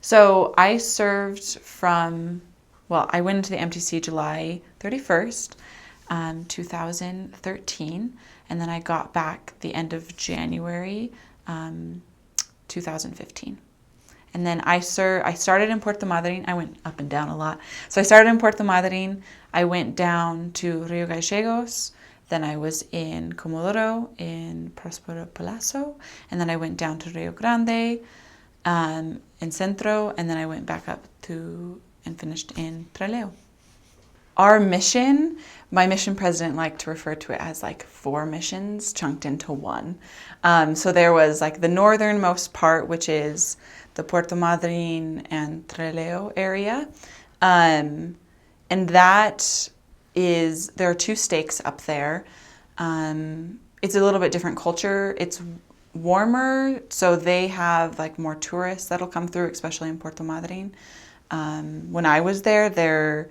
So I served I went into the MTC July 31st, 2013, and then I got back the end of January, 2015. And then I started in Puerto Madryn. I went up and down a lot. So I started in Puerto Madryn. I went down to Rio Gallegos. Then I was in Comodoro, in Prospero Palazzo. And then I went down to Rio Grande, in Centro. And then I went back up and finished in Trelew. Our mission, my mission president liked to refer to it as like 4 missions chunked into one. So there was like the northernmost part, which is the Puerto Madryn and Trelew area. And that is, there are 2 stakes up there. It's a little bit different culture. It's warmer, so they have like more tourists that'll come through, especially in Puerto Madryn. When I was there,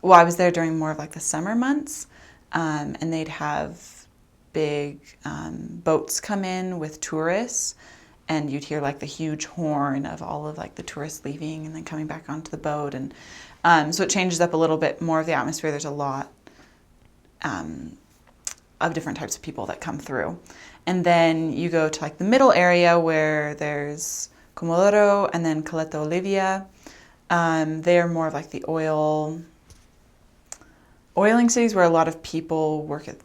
I was there during more of like the summer months, and they'd have big boats come in with tourists, and you'd hear like the huge horn of all of like the tourists leaving and then coming back onto the boat, and so it changes up a little bit more of the atmosphere. There's a lot of different types of people that come through, and then you go to like the middle area where there's Comodoro and then Caleta Olivia. They're more of like the oiling cities where a lot of people work at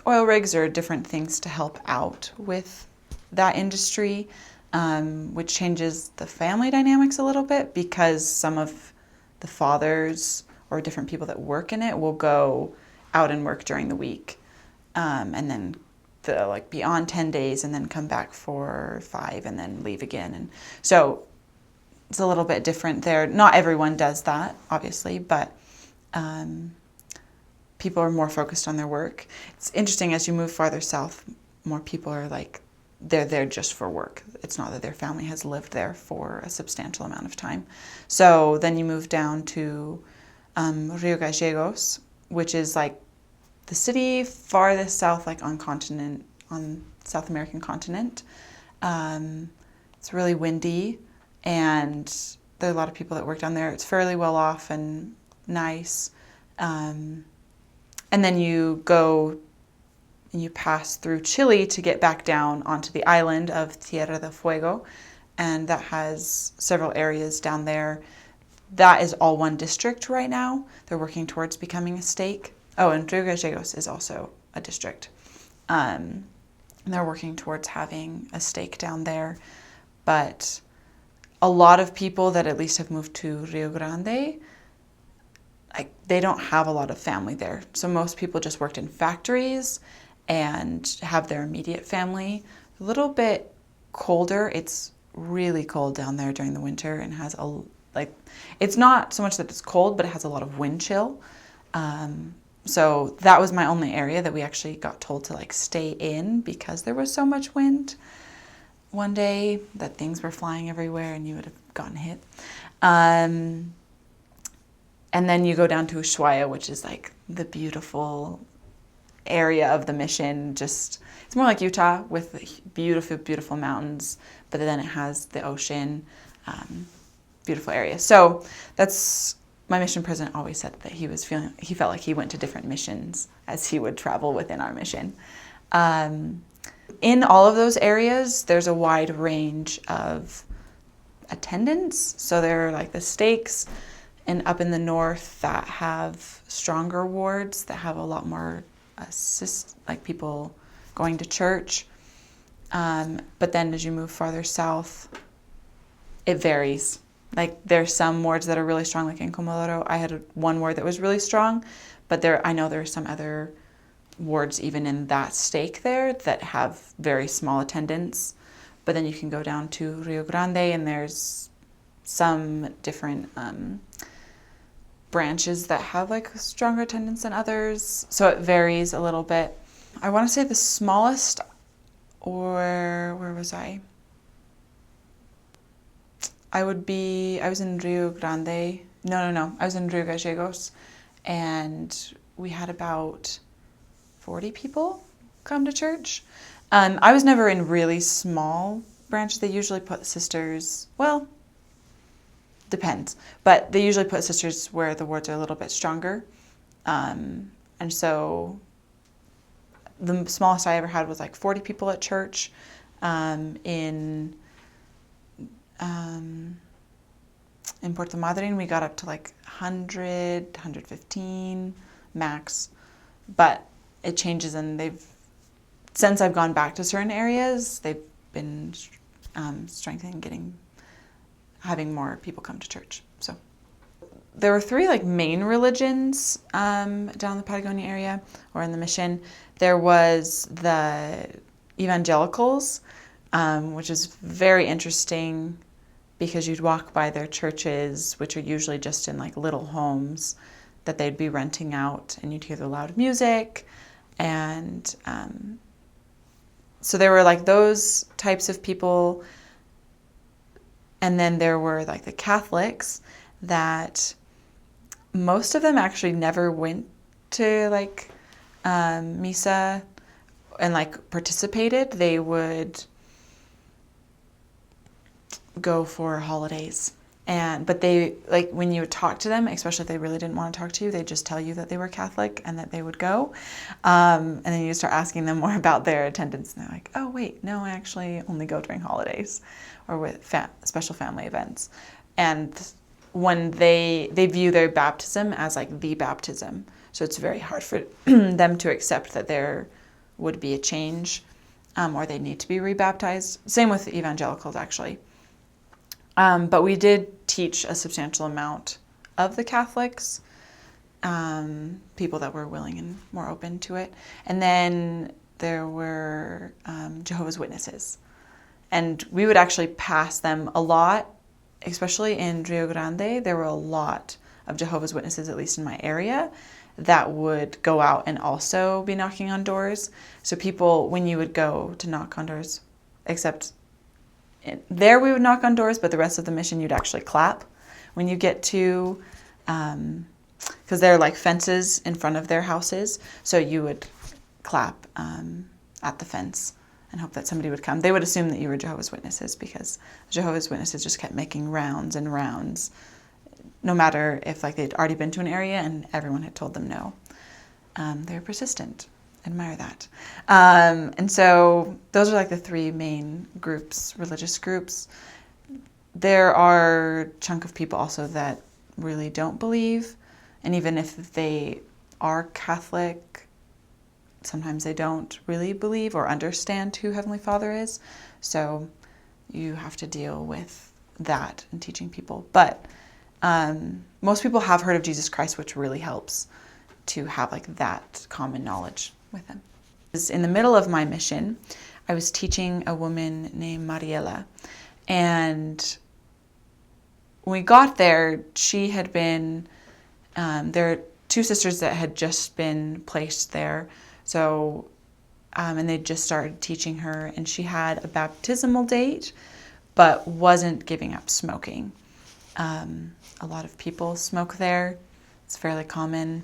oil rigs or different things to help out with that industry, which changes the family dynamics a little bit because some of the fathers or different people that work in it will go out and work during the week, and then they'll like be on 10 days and then come back for 5 and then leave again. And so it's a little bit different there. Not everyone does that, obviously, but people are more focused on their work. It's interesting, as you move farther south, more people are like, they're there just for work. It's not that their family has lived there for a substantial amount of time. So then you move down to Rio Gallegos, which is like the city farthest south, like on South American continent. It's really windy, and there are a lot of people that work down there. It's fairly well off and nice. And then you go and you pass through Chile to get back down onto the island of Tierra del Fuego, and that has several areas down there. That is all one district right now. They're working towards becoming a stake. Oh, and Rio Gallegos is also a district. And they're working towards having a stake down there. But a lot of people that at least have moved to Rio Grande, they don't have a lot of family there. So most people just worked in factories and have their immediate family. A little bit colder. It's really cold down there during the winter and has it's not so much that it's cold, but it has a lot of wind chill. So that was my only area that we actually got told to like stay in because there was so much wind one day that things were flying everywhere and you would have gotten hit. And then you go down to Ushuaia, which is like the beautiful area of the mission. Just, it's more like Utah with beautiful, beautiful mountains, but then it has the ocean, beautiful area. So that's, my mission president always said that he felt like he went to different missions as he would travel within our mission. In all of those areas, there's a wide range of attendance. So there are like the stakes, and up in the north that have stronger wards that have a lot more like people going to church. But then as you move farther south, it varies. Like there's some wards that are really strong, like in Comodoro. I had one ward that was really strong, but I know there are some other wards even in that stake there that have very small attendance. But then you can go down to Rio Grande and there's some different branches that have like stronger attendance than others. So it varies a little bit. I want to say the smallest, or where was I? I was in Rio Grande. No. I was in Rio Gallegos, and we had about 40 people come to church. I was never in really small branches. They usually put sisters, well, Depends. But they usually put sisters where the wards are a little bit stronger. And so the smallest I ever had was like 40 people at church. In Puerto Madryn, we got up to like 100, 115 max. But it changes, and since I've gone back to certain areas, they've been strengthening, having more people come to church. So there were 3 like main religions down the Patagonia area or in the mission. There was the evangelicals, which is very interesting because you'd walk by their churches, which are usually just in like little homes that they'd be renting out, and you'd hear the loud music. And so there were like those types of people. And then there were like the Catholics that most of them actually never went to like misa and like participated. They would go for holidays. But they, like, when you would talk to them, especially if they really didn't want to talk to you, they'd just tell you that they were Catholic and that they would go. And then you start asking them more about their attendance, and they're like, oh, wait, no, I actually only go during holidays or with special family events. And when they view their baptism as like the baptism. So it's very hard for them to accept that there would be a change or they need to be rebaptized. Same with evangelicals, actually. But we did teach a substantial amount of the Catholics, people that were willing and more open to it. And then there were Jehovah's Witnesses. And we would actually pass them a lot, especially in Rio Grande. There were a lot of Jehovah's Witnesses, at least in my area, that would go out and also be knocking on doors. So people, when you would go to knock on doors, except there we would knock on doors, but the rest of the mission you'd actually clap when you get to, because there are like fences in front of their houses, so you would clap at the fence and hope that somebody would come. They would assume that you were Jehovah's Witnesses because Jehovah's Witnesses just kept making rounds and rounds, no matter if like they'd already been to an area and everyone had told them no. They were persistent. Admire that. And so those are like the 3 main groups, religious groups. There are a chunk of people also that really don't believe. And even if they are Catholic, sometimes they don't really believe or understand who Heavenly Father is. So you have to deal with that in teaching people. But most people have heard of Jesus Christ, which really helps to have like that common knowledge with him. In the middle of my mission, I was teaching a woman named Mariela. And when we got there, she had been, there are 2 sisters that had just been placed there. So, and they just started teaching her, and she had a baptismal date, but wasn't giving up smoking. A lot of people smoke there. It's fairly common.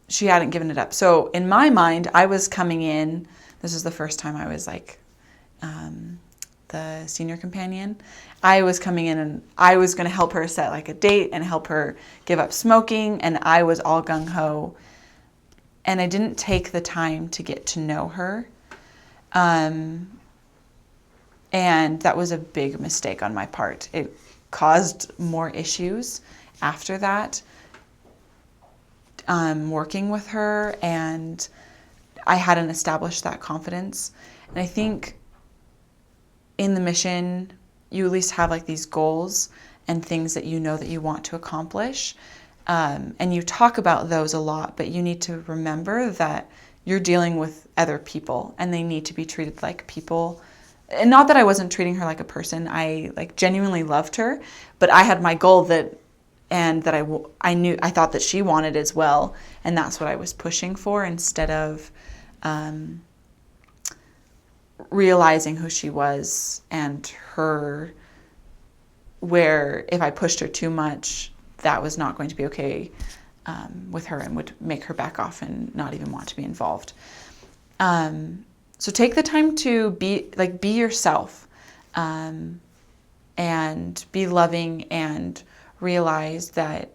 She hadn't given it up. So in my mind, I was coming in, this was the first time I was like the senior companion. I was coming in and I was going to help her set like a date and help her give up smoking, and I was all gung-ho. And I didn't take the time to get to know her. And that was a big mistake on my part. It caused more issues after that. Working with her, and I hadn't established that confidence. And I think in the mission, you at least have like these goals and things that you know that you want to accomplish. And you talk about those a lot, but you need to remember that you're dealing with other people and they need to be treated like people. And not that I wasn't treating her like a person. I like genuinely loved her, but I had my goal that I thought that she wanted as well, and that's what I was pushing for instead of realizing who she was and her, where if I pushed her too much, that was not going to be okay with her and would make her back off and not even want to be involved. So take the time to be yourself. and be loving and realize that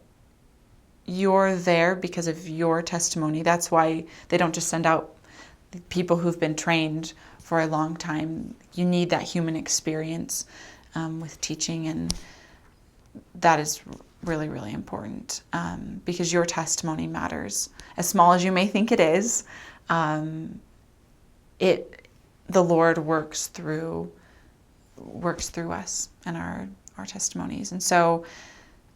you're there because of your testimony. That's why they don't just send out people who've been trained for a long time. You need that human experience with teaching, and that is really, really important because your testimony matters. As small as you may think it is, the Lord works through us and our testimonies. And so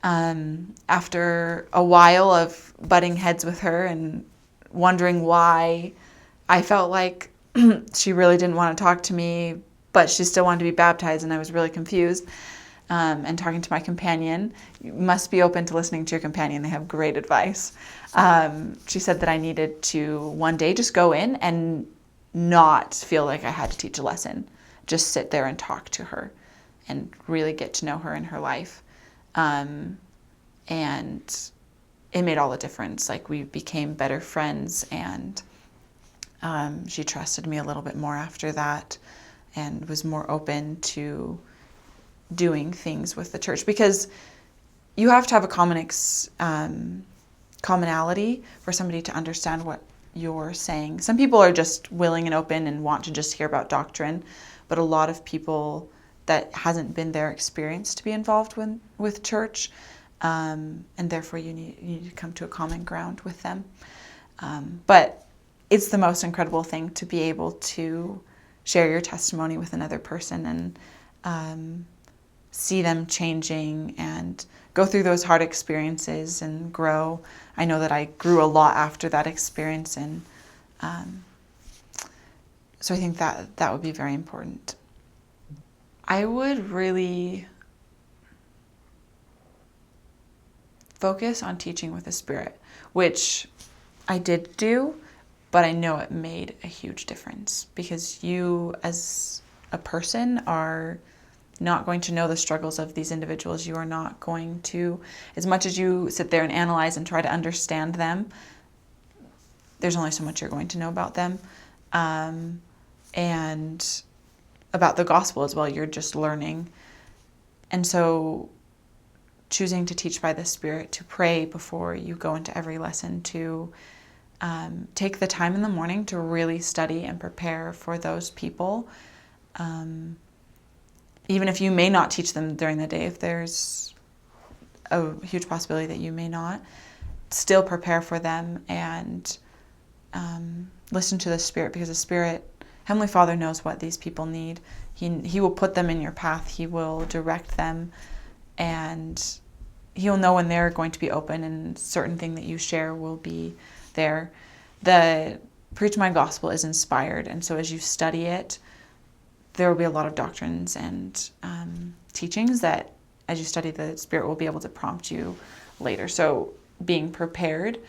after a while of butting heads with her and wondering why I felt like she really didn't want to talk to me, but she still wanted to be baptized, and I was really confused, and talking to my companion. You must be open to listening to your companion. They have great advice. She said that I needed to one day just go in and not feel like I had to teach a lesson. Just sit there and talk to her and really get to know her in her life. And it made all the difference. Like, we became better friends, and she trusted me a little bit more after that and was more open to doing things with the church, because you have to have a commonality for somebody to understand what you're saying. Some people are just willing and open and want to just hear about doctrine, but a lot of people, that hasn't been their experience to be involved with church, and therefore you need to come to a common ground with them. But it's the most incredible thing to be able to share your testimony with another person and see them changing and go through those hard experiences and grow. I know that I grew a lot after that experience, and so I think that would be very important. I would really focus on teaching with the Spirit, which I did do, but I know it made a huge difference, because you as a person are not going to know the struggles of these individuals. You are not going to, as much as you sit there and analyze and try to understand them, there's only so much you're going to know about them. And about the gospel as well, you're just learning. And so choosing to teach by the Spirit, to pray before you go into every lesson, to take the time in the morning to really study and prepare for those people. Even if you may not teach them during the day, if there's a huge possibility that you may not, still prepare for them and listen to the Spirit, because the Spirit, Heavenly Father, knows what these people need. He will put them in your path. He will direct them, and He'll know when they're going to be open, and certain thing that you share will be there. The Preach My Gospel is inspired, and so as you study it, there will be a lot of doctrines and teachings that, as you study, the Spirit will be able to prompt you later. So being prepared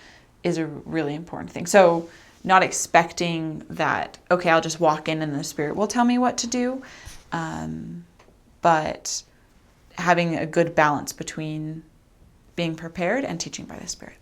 is a really important thing. So not expecting that, okay, I'll just walk in and the Spirit will tell me what to do, but having a good balance between being prepared and teaching by the Spirit.